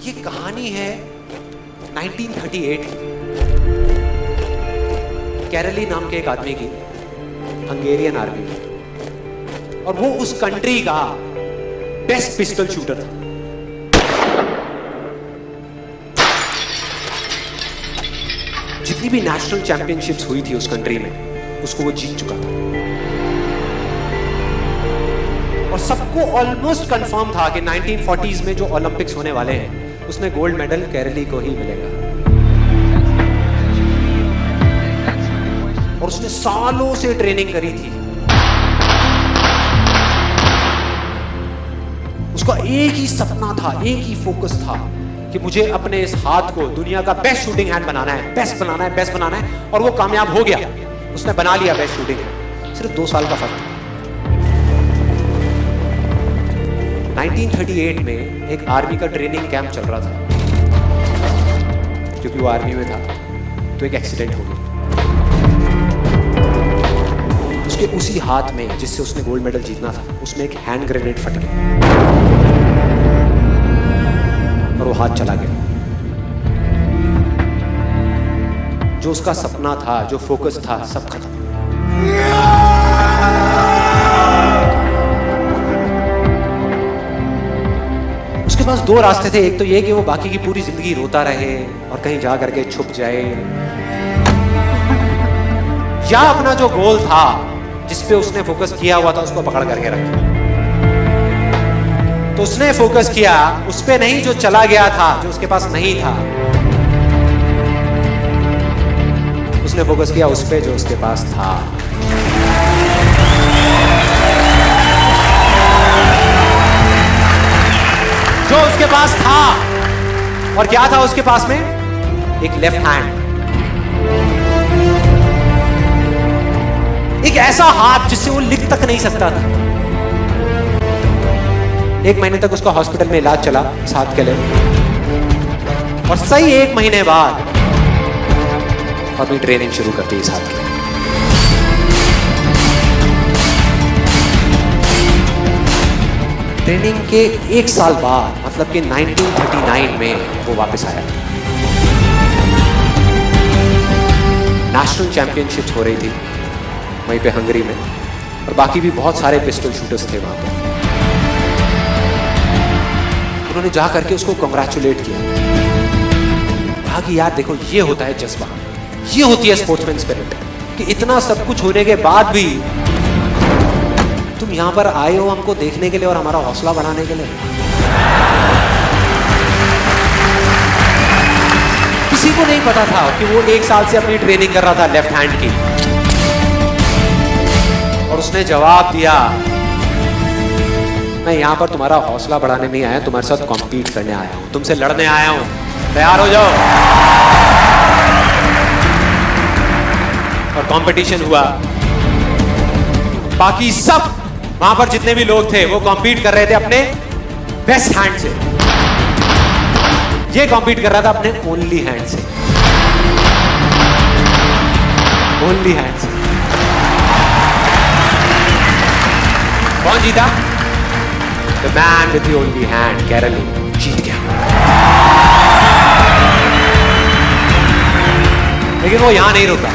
ये कहानी है 1938 की। कैरली नाम के एक आदमी की, हंगेरियन आर्मी में, और वो उस कंट्री का बेस्ट पिस्टल शूटर था। जितनी भी नेशनल चैंपियनशिप्स हुई थी उस कंट्री में, उसको वो जीत चुका था। और सबको ऑलमोस्ट कंफर्म था कि 1940s में जो ओलंपिक्स होने वाले हैं उसमें गोल्ड मेडल कैरली को ही मिलेगा। और उसने सालों से ट्रेनिंग करी थी। उसका एक ही सपना था, एक ही फोकस था कि मुझे अपने इस हाथ को दुनिया का बेस्ट शूटिंग हैंड बनाना है, बेस्ट बनाना है, बेस्ट बनाना है। और वो कामयाब हो गया, उसने बना लिया बेस्ट शूटिंग हैंड। सिर्फ 2 साल का फर्क था। 1938 में एक आर्मी का ट्रेनिंग कैंप चल रहा था। क्योंकि वो आर्मी में था तो एक एक्सीडेंट हो गया। उसके उसी हाथ में जिससे उसने गोल्ड मेडल जीतना था, उसमें एक हैंड ग्रेनेड फट गया और वो हाथ चला गया। जो उसका सपना था, जो फोकस था, सब खत्म। उसके पास 2 रास्ते थे। एक तो ये कि वो बाकी की पूरी जिंदगी रोता रहे और कहीं जा करके छुप जाए, या अपना जो गोल था जिस पे उसने फोकस किया हुआ था उसको पकड़ करके रखे। तो उसने फोकस किया उस पे नहीं जो चला गया था, जो उसके पास नहीं था। उसने फोकस किया उस पे जो उसके पास था। जो उसके पास था। और क्या था उसके पास में? एक लेफ्ट हैंड, एक ऐसा हाथ जिससे वो लिख तक नहीं सकता था। 1 महीने तक उसका हॉस्पिटल में इलाज चला इस हाथ के लिए, और सही 1 महीने बाद अपनी ट्रेनिंग शुरू करती इस हाथ की। ट्रेनिंग के 1 साल बाद, मतलब कि 1939 में वो वापस आया। नेशनल चैंपियनशिप्स हो रही थी वहीं पे हंगरी में, और बाकी भी बहुत सारे पिस्टल शूटर्स थे वहां पे। उन्होंने जा करके उसको कंग्रेचुलेट किया। कहा कि यार देखो, ये होता है जज्बा, ये होती है स्पोर्ट्समैन स्पिरिट, कि इतना सब कुछ होने के बाद भी तुम यहां पर आए हो हमको देखने के लिए और हमारा हौसला बढ़ाने के लिए। किसी को नहीं पता था कि वो 1 साल से अपनी ट्रेनिंग कर रहा था लेफ्ट हैंड की। और उसने जवाब दिया, मैं यहां पर तुम्हारा हौसला बढ़ाने नहीं आया, तुम्हारे साथ कॉम्पीट करने आया हूं, तुमसे लड़ने आया हूं, तैयार हो जाओ। और कंपटीशन हुआ। बाकी सब वहां पर जितने भी लोग थे वो कॉम्पीट कर रहे थे अपने बेस्ट हैंड से। ये कॉम्पीट कर रहा था अपने ओनली हैंड से। ओनली हैंड से। कौन जीता? The man with the only hand, Kairali जीत गया। लेकिन वो यहां नहीं रुका।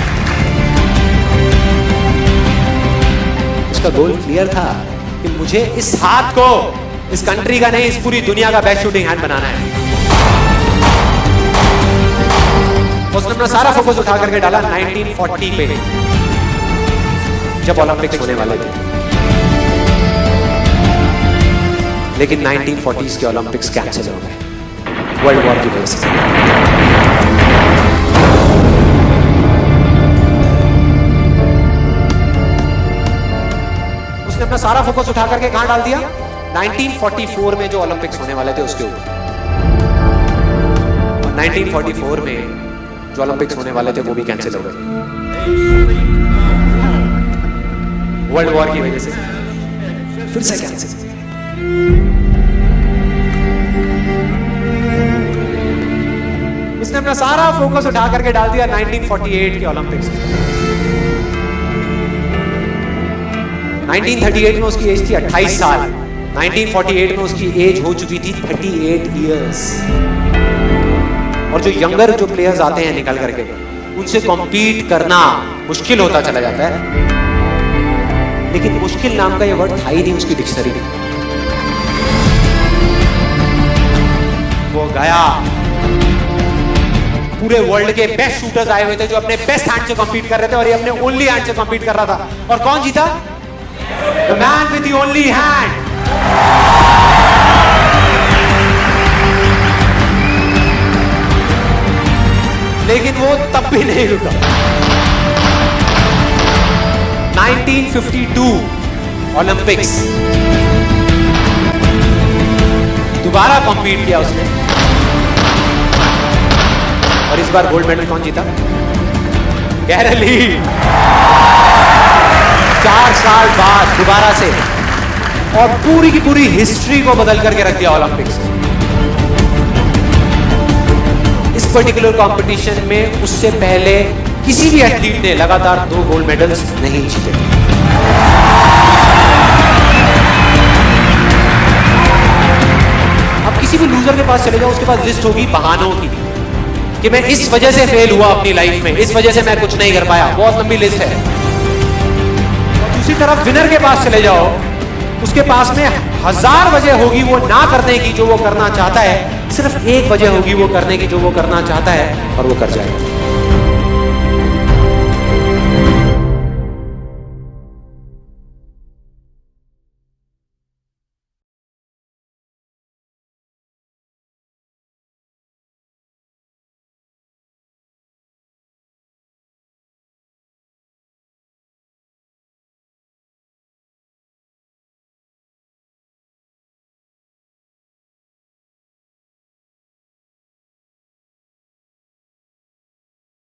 उसका गोल क्लियर था कि मुझे इस हाथ को इस कंट्री का नहीं, इस पूरी दुनिया का बेस्ट शूटिंग हैंड बनाना है। उसने अपना सारा फोकस उठा करके डाला 1940 पे, जब ओलंपिक्स होने वाले थे। लेकिन 1940s के ओलंपिक्स कैंसिल हो गए वर्ल्ड वॉर की वजह से। उसने अपना सारा फोकस उठा करके कहां डाल दिया? 1944 में जो ओलंपिक्स होने वाले थे उसके ऊपर। और 1944 में जो ओलंपिक्स होने वाले थे वो भी कैंसिल हो गए वर्ल्ड वॉर की वजह से। फिर से कैंसिल। उसने अपना सारा फोकस उठा करके डाल दिया 1948 के ओलंपिक्स में। 1938 में उसकी एज थी 28 साल। 1948 में उसकी एज हो चुकी थी 38 इयर्स। और जो यंगर जो प्लेयर्स आते हैं निकल करके, उनसे कॉम्पीट करना मुश्किल होता चला जाता है। लेकिन मुश्किल नाम का ये वर्ड था ही नहीं उसकी डिक्शनरी में। वो गया, पूरे वर्ल्ड के बेस्ट शूटर्स आए हुए थे जो अपने बेस्ट हैंड से कॉम्पीट कर रहे थे, और ये अपने ओनली हैंड से कॉम्पीट कर रहा था। और कौन जीता? The man with the only hand. लेकिन वो तब भी नहीं रुका। 1952 ओलंपिक्स, दोबारा कॉम्पीट किया उसने, और इस बार गोल्ड मेडल कौन जीता? गैरल ली। 4 साल बाद दोबारा से, और पूरी की पूरी हिस्ट्री को बदल करके रख दिया ओलंपिक्स ने। इस पर्टिकुलर कंपटीशन में उससे पहले किसी भी एथलीट ने लगातार 2 गोल्ड मेडल्स नहीं जीते। अब किसी भी लूजर के पास चले जाओ, उसके पास लिस्ट होगी बहानों की कि मैं इस वजह से फेल हुआ अपनी लाइफ में, इस वजह से मैं कुछ नहीं कर पाया। बहुत लंबी लिस्ट है। और दूसरी तरफ विनर के पास चले जाओ, उसके पास में 1000 वजह होगी वो ना करने की जो वो करना चाहता है, सिर्फ एक वजह होगी वो करने की जो वो करना चाहता है, और वो कर जाएगा।